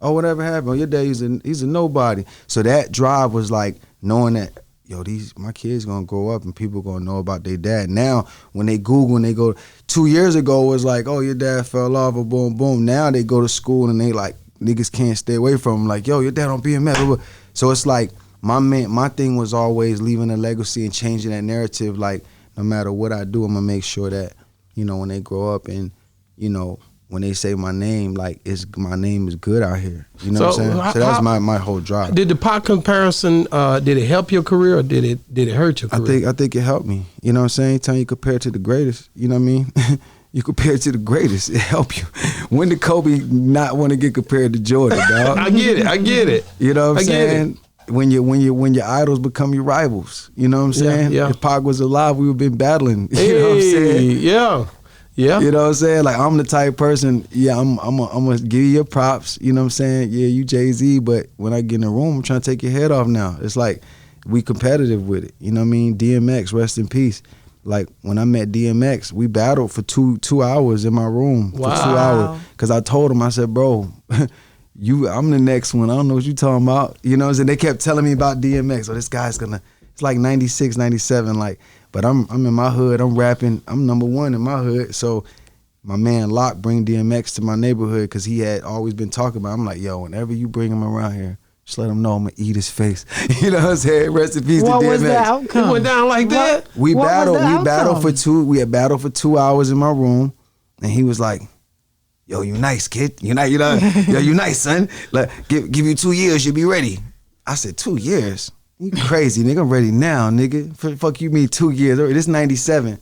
Oh, whatever happened? Oh, your dad he's a nobody." So that drive was like knowing that, yo, my kids gonna grow up and people gonna know about their dad. Now when they Google and they go, 2 years ago it was like, oh, your dad fell off or boom boom. Now they go to school and they like, niggas can't stay away from him. Like, yo, your dad on BMF. So it's like my thing was always leaving a legacy and changing that narrative. Like no matter what I do, I'm gonna make sure that, you know, when they grow up and, you know, when they say my name, like my name is good out here. You know what I'm saying? So that's my whole drive. Did the Pac comparison did it help your career or did it hurt your career? I think it helped me. You know what I'm saying? Anytime you compare it to the greatest, you know what I mean? You compare it to the greatest, it help you. When did Kobe not want to get compared to Jordan, dog? I get it. You know what I'm saying? When your idols become your rivals, you know what I'm saying? Yeah. If Pac was alive, we would have been battling. You know what I'm saying? Yeah. Yeah. You know what I'm saying? Like I'm the type of person, I'm gonna give you your props, you know what I'm saying? Yeah, you Jay-Z, but when I get in the room, I'm trying to take your head off now. It's like we competitive with it. You know what I mean? DMX, rest in peace. Like when I met DMX, we battled for two hours in my room for 2 hours. Cause I told him, I said, bro, I'm the next one. I don't know what you talking about. You know what I'm saying? They kept telling me about DMX. Oh, this guy's it's like 96, 97, like, but I'm in my hood, I'm rapping, I'm number one in my hood. So my man Locke bring DMX to my neighborhood because he had always been talking about it. I'm like, yo, whenever you bring him around here, just let him know I'm gonna eat his face. You know what I'm saying? Rest in peace to DMX. What was the outcome? It went down like that? We battled for 2 hours in my room, and he was like, yo, you nice, kid. You know, yo, you nice, son. Like, give you 2 years, you'll be ready. I said, 2 years? You crazy, nigga. I'm ready now, nigga. Fuck you mean 2 years? This 97.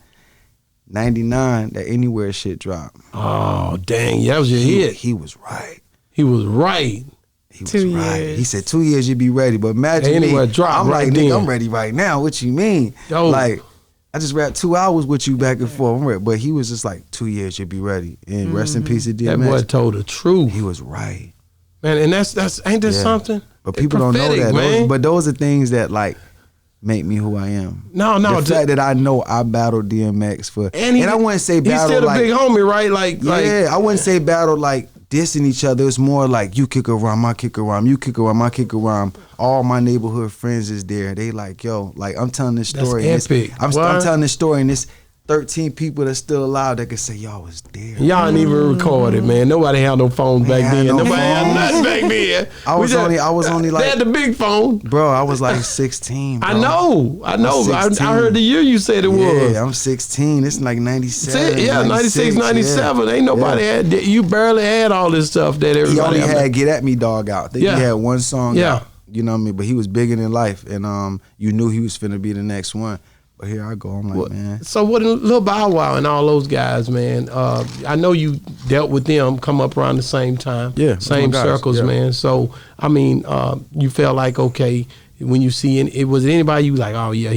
99, that Anywhere shit dropped. Oh, dang. That was your hit. He was right. He was right. He was right. He said 2 years, you'd be ready. But imagine Anywhere me. dropped I'm right like, then. nigga, I'm ready right now. What you mean? Yo. Like, I just rapped 2 hours with you back and forth. I'm ready. But he was just like, 2 years, you'll be ready. And rest in peace to DMX. That boy told the truth. He was right. Man, and that's ain't that something? But people don't know that. Man. Those are things that like make me who I am. No. The fact that I know I battled DMX for, and I wouldn't say battle. He's still like, a big homie, right? Like, I wouldn't say battle like dissing each other. It's more like you kick a rhyme, I kick a rhyme, you kick a rhyme, I kick a rhyme. All my neighborhood friends is there. They like, yo, like I'm telling this story. That's epic. I'm telling this story, and it's 13 people that's still alive that can say y'all was there. Y'all didn't even record it, man. Nobody had no phones back then. Nobody had nothing back then. I was only like, they had the big phone. Bro, I was like 16, bro. I know. I heard the year you said it was. Yeah, I'm 16. It's like 97. Yeah, 96, 97. Yeah. Ain't nobody had, you barely had all this stuff that everybody He only had. Get At Me Dog out. I think he had one song out. You know what I mean? But he was bigger than life. And you knew he was finna be the next one. But here I go. I'm like, man. So what, Lil Bow Wow and all those guys, man, I know you dealt with them, come up around the same time. Yeah. Same circles, man. So, I mean, you felt like, okay, when you see was it anybody you like, oh yeah,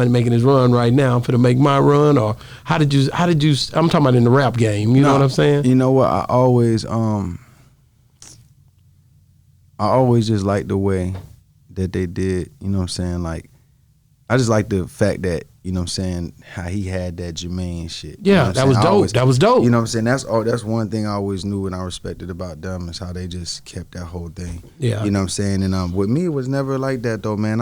making his run right now, I'm finna make my run? Or how did you I'm talking about in the rap game, you know what I'm saying? You know what, I always just liked the way that they did, you know what I'm saying? Like, I just like the fact that you know what I'm saying, how he had that Jermaine shit. Yeah, you know that was dope. That was dope. You know what I'm saying? That's one thing I always knew and I respected about them is how they just kept that whole thing. Yeah. You know what I'm saying? And with me, it was never like that though, man.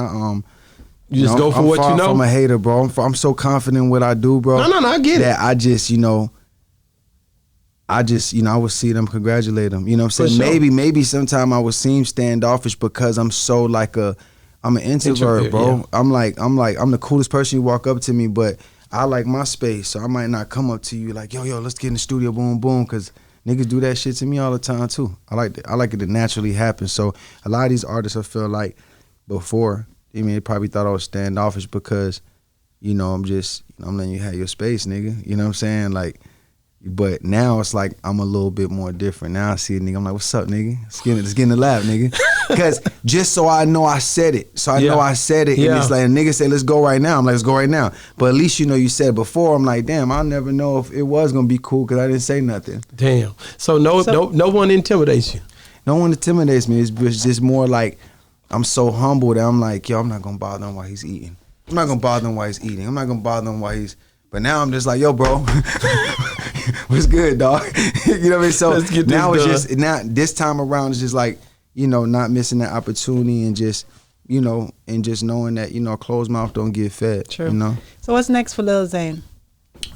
You just go for what you know. I'm far from a hater, bro. I'm so confident in what I do, bro. No, I get that it. I just, I would see them, congratulate them. You know what I'm saying? For sure. Maybe sometime I would seem standoffish because I'm so like I'm an introvert, bro. Yeah. I'm the coolest person. You walk up to me, but I like my space, so I might not come up to you like, yo, let's get in the studio, boom, boom, because niggas do that shit to me all the time too. I like it to naturally happen. So a lot of these artists, I feel like before, they probably thought I was standoffish because, I'm letting you have your space, nigga. You know what I'm saying? Like, but now it's like I'm a little bit more different. Now I see a nigga, I'm like, what's up, nigga? Let's get in the lab, nigga. Because just so I know I said it. So I know I said it. And it's like a nigga say, let's go right now. I'm like, let's go right now. But at least you said before. I'm like, damn, I'll never know if it was going to be cool because I didn't say nothing. Damn. So no one intimidates you? No one intimidates me. It's just more like I'm so humble that I'm like, yo, I'm not going to bother him while he's eating. I'm not going to bother him while he's eating. I'm not going to bother him while he's... But now I'm just like, yo, bro, what's good, dog? You know what I mean? So now it's just, this time around it's just like, not missing that opportunity and just, and just knowing that, a closed mouth don't get fed. True. So what's next for Lil Zane?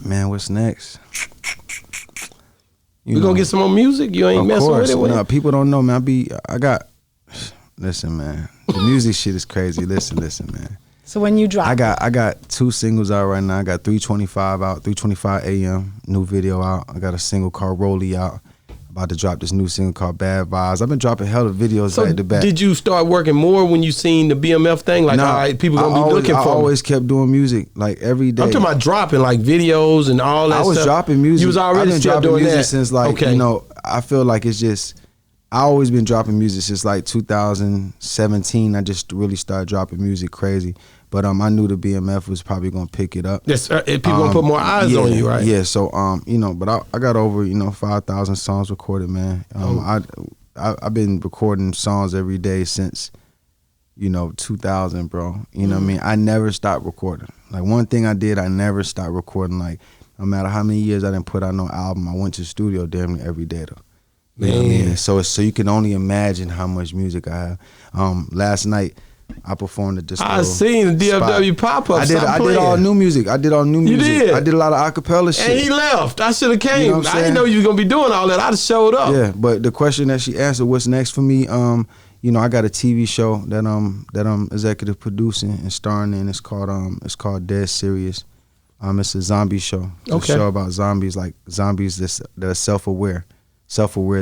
Man, what's next? We gonna get some more music? You ain't messing with it? No, people don't know, man. Listen, man. The music shit is crazy. Listen, man. So when you drop, I got 2 singles out right now. I got 325 out, 325 AM, new video out. I got a single called Rolly out. About to drop this new single called Bad Vibes. I've been dropping hella videos back to back. Did you start working more when you seen the BMF thing? Like, all right, people gonna be looking for me. I always kept doing music, like every day. I'm talking about dropping like videos and all that stuff. I was dropping music. You was already dropping music that since like, I feel like it's just, I always been dropping music since like 2017. I just really started dropping music crazy. But I knew the BMF was probably gonna pick it up. Yes, people gonna put more eyes on you, right? Yeah. So but I got over 5,000 songs recorded, man. I've been recording songs every day since 2000, bro. You know what I mean? I never stopped recording. Like one thing I did, I never stopped recording. Like no matter how many years I didn't put out no album, I went to the studio damn near every day though. You know what I mean? So you can only imagine how much music I have. Last night I performed at this. I seen the DFW pop-up. I did all new music. You did? I did a lot of acapella shit. And he left. I should have came. You know I didn't know you was gonna be doing all that. I'd have showed up. Yeah, but the question that she answered, what's next for me? I got a TV show that I'm executive producing and starring in. It's called Dead Serious. It's a zombie show. It's a show about zombies, like zombies that are self-aware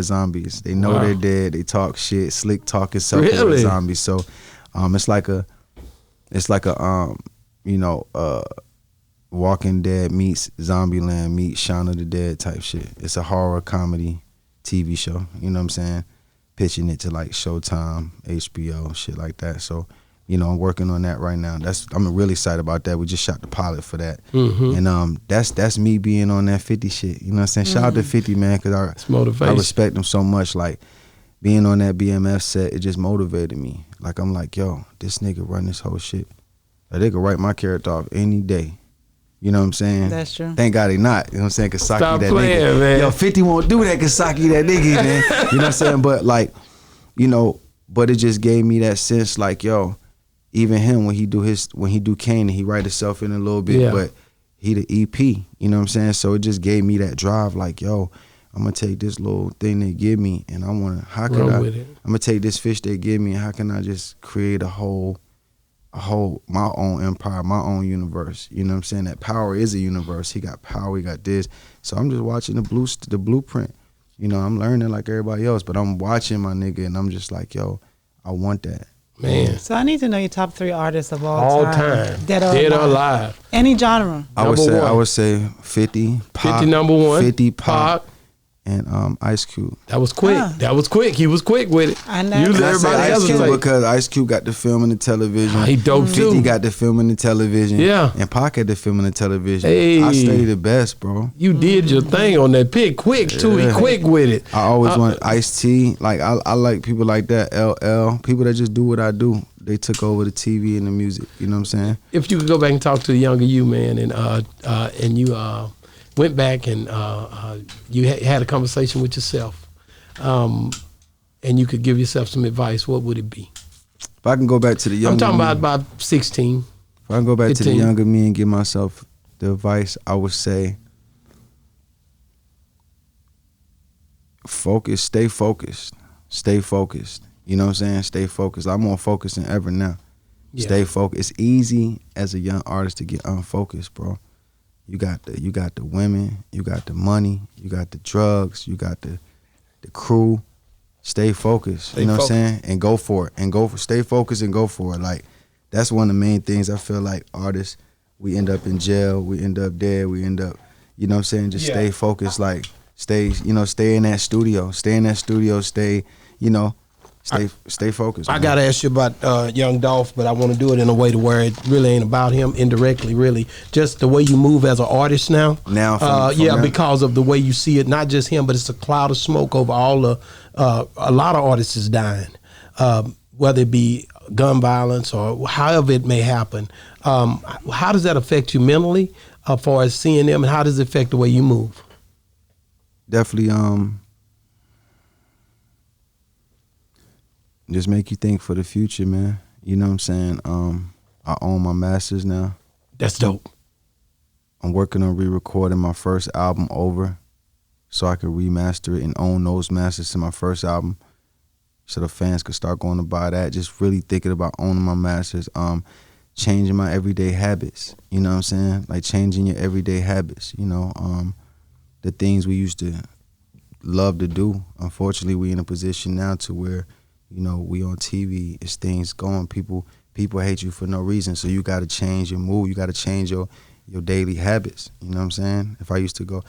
zombies. They know they're dead. They talk shit, slick talking, self-aware zombies. So. It's like a Walking Dead meets Zombieland meets Shaun of the Dead type shit. It's a horror comedy TV show. You know what I'm saying? Pitching it to like Showtime, HBO, shit like that. So, I'm working on that right now. I'm really excited about that. We just shot the pilot for that, and that's me being on that 50 shit. You know what I'm saying? Shout out to 50, man, because I respect him so much. Like. Being on that BMF set, it just motivated me. Like, I'm like, yo, this nigga run this whole shit. Like, they could write my character off any day. You know what I'm saying? That's true. Thank God they not. You know what I'm saying? Kasaki Stop that playing, nigga. Man. Yo, 50 won't do that, Kasaki that nigga, man. You know what I'm saying? But, like, but it just gave me that sense, like, yo, even him, when he do Kane, he write himself in a little bit, but he the EP. You know what I'm saying? So it just gave me that drive, like, yo, I'm gonna take this little thing they give me, and I'm gonna take this fish they give me, and how can I just create a whole my own empire, my own universe? You know what I'm saying? That power is a universe. He got power, he got this. So I'm just watching the blueprint. I'm learning like everybody else, but I'm watching my nigga, and I'm just like, yo, I want that. Man. So I need to know your top 3 artists of all time. Dead or alive. Any genre. I would say 50 pop. 50 number 1. 50 pop. And Ice Cube. That was quick. That was quick. He was quick with it. I know. Usually everybody else is like, because Ice Cube got the film and the television. He dope too. 50 got the film and the television. Yeah. And Pac had the film and the television. Hey. I stayed the best, bro. You did your thing on that pick quick too. He quick with it. I always want Ice-T. Like I like people like that. LL. People that just do what I do. they took over the TV and the music. You know what I'm saying? If you could go back and talk to the younger you, man, and you went back and you had a conversation with yourself, and you could give yourself some advice, what would it be? If I can go back to the younger I'm talking me, about 16. If I can go back 15. to the younger me and give myself the advice, I would say focus, stay focused. Stay focused. You know what I'm saying? Stay focused. I'm more focused than ever now. Yeah. Stay focused. It's easy as a young artist to get unfocused, bro. You got the women, you got the money, you got the drugs, you got the crew. Stay focused. You know what I'm saying? And go for it. Stay focused and go for it. Like, that's one of the main things I feel like artists, we end up in jail, we end up dead, we end up, you know what I'm saying? Just stay focused, like stay in that studio. Stay, you know, stay focused. I gotta ask you about Young Dolph, but I want to do it in a way to where it really ain't about him, indirectly, really. Just the way you move as an artist now. From because of the way you see it, not just him, but it's a cloud of smoke over all the. A lot of artists is dying, whether it be gun violence or however it may happen. How does that affect you mentally, as far as seeing them, and how does it affect the way you move? Definitely, just make you think for the future, man. You know what I'm saying? I own my masters now. That's dope. I'm working on re-recording my first album over, so I can remaster it and own those masters to my first album, so the fans could start going to buy that. Just really thinking about owning my masters, changing my everyday habits. You know what I'm saying? Like changing your everyday habits. You know, the things we used to love to do. Unfortunately, we in a position now to where, you know, we on TV. It's things going. People hate you for no reason. So you got to change your mood. You got to change your daily habits. You know what I'm saying? If I used to go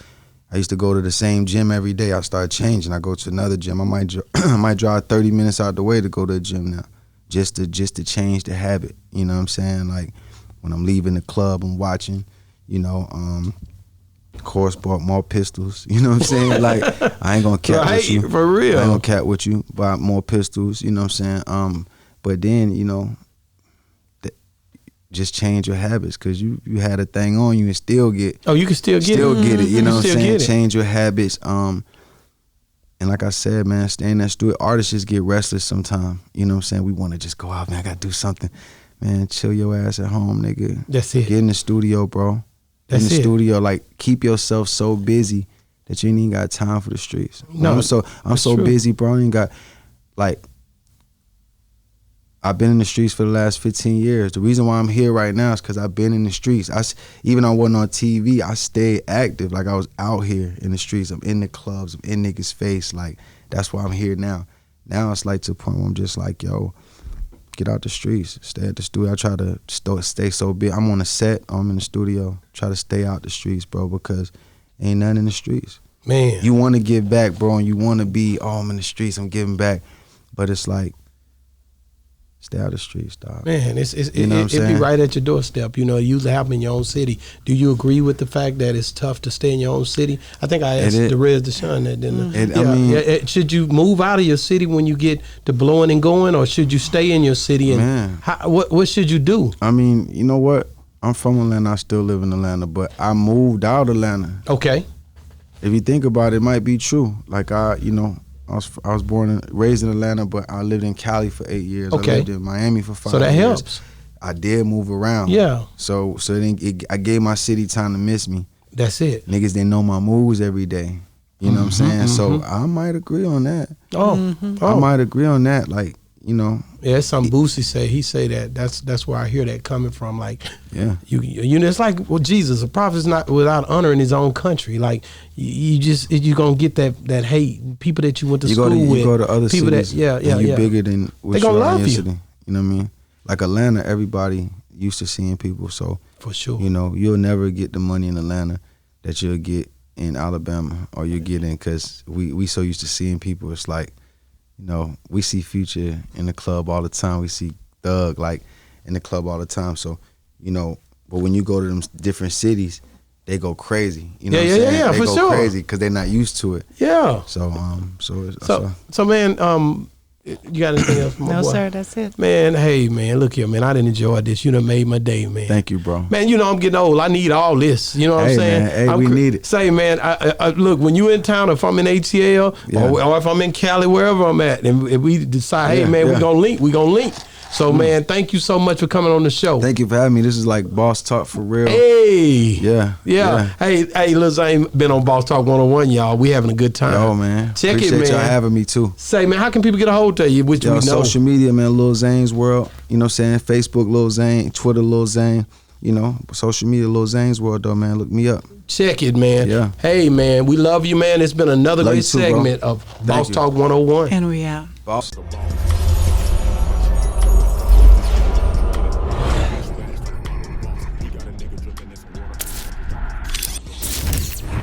to the same gym every day. I started changing. I go to another gym. I might drive 30 minutes out the way to go to the gym now, just to change the habit. You know what I'm saying? Like when I'm leaving the club, I'm watching. You know, of course, bought more pistols. You know what I'm saying? Like I ain't gonna cat with you for real. I ain't gonna cat with you. Bought more pistols. You know what I'm saying? But then, you know, just change your habits, because you had a thing on you and still get. Oh, you can still get it. You know what I'm saying? Change your habits. And like I said, man, stay in that studio. Artists just get restless sometimes. You know what I'm saying? We want to just go out, man. I got to do something. Man, chill your ass at home, nigga. That's it. Get in the studio, bro. Get in the studio. Like, keep yourself so busy that you ain't even got time for the streets. No, I'm so busy, bro. I ain't got, like, I've been in the streets for the last 15 years. The reason why I'm here right now is because I've been in the streets. Even though I wasn't on TV, I stayed active. Like, I was out here in the streets. I'm in the clubs. I'm in niggas' face. Like, that's why I'm here now. Now it's like to the point where I'm just like, yo, get out the streets. Stay at the studio. I try to stay so big. I'm on a set. I'm in the studio. Try to stay out the streets, bro, because ain't nothing in the streets. Man. You want to give back, bro, and you want to be, I'm in the streets. I'm giving back. But it's like, stay out of the streets, dog. Man, it be right at your doorstep. You know, it usually happen in your own city. Do you agree with the fact that it's tough to stay in your own city? I think I asked Derez Deshaun that, didn't I? Should you move out of your city when you get to blowing and going, or should you stay in your city? And what should you do? I mean, you know what? I'm from Atlanta. I still live in Atlanta, but I moved out of Atlanta. Okay. If you think about it, it might be true. Like, I was born and raised in Atlanta, but I lived in Cali for 8 years. Okay. I lived in Miami for 5 years. So that helps. I did move around. Yeah. So I gave my city time to miss me. That's it. Niggas didn't know my moves every day. You know what I'm saying? So I might agree on that. I might agree on that. Like, you know. Yeah, it's something Boosie say. He say that. That's where I hear that coming from. Like, yeah, you know, it's like, well, Jesus, a prophet's not without honor in his own country. Like, you gonna get that hate. People that you went to school with. You go to other people cities. You bigger than what they gonna love you. City. You know what I mean? Like Atlanta, everybody used to seeing people. So for sure, you know, you'll never get the money in Atlanta that you'll get in Alabama, or you're getting, because we so used to seeing people. It's like, you know, we see Future in the club all the time. We see Thug, like, in the club all the time. So, you know, but when you go to them different cities, they go crazy. You know what I'm saying? Yeah, they for go sure. crazy because they're not used to it. Yeah. So, so man, You got anything else for my No, boy? sir, that's it. Man, hey, man, look here, man. I didn't enjoy this. You done made my day, man. Thank you, bro. Man, you know I'm getting old. I need all this. You know what I'm saying? Man, hey, we need it. Say, man, I, look, when you in town, if I'm in ATL or if I'm in Cali, wherever I'm at, and if we decide, hey, man, we gonna link. So, man, thank you so much for coming on the show. Thank you for having me. This is like Boss Talk for real. Hey. Yeah. Hey, Lil Zane been on Boss Talk 101, y'all. We having a good time. Yo, man. Check Appreciate it, man. y'all having me, too. Say, man, how can people get a hold of you? Which we know. Social media, man, Lil Zane's World. You know what I'm saying? Facebook, Lil Zane. Twitter, Lil Zane. You know, social media, Lil Zane's World, though, man. Look me up. Check it, man. Yeah. Hey, man, we love you, man. It's been another great segment of Boss Talk 101. And we out. Boss.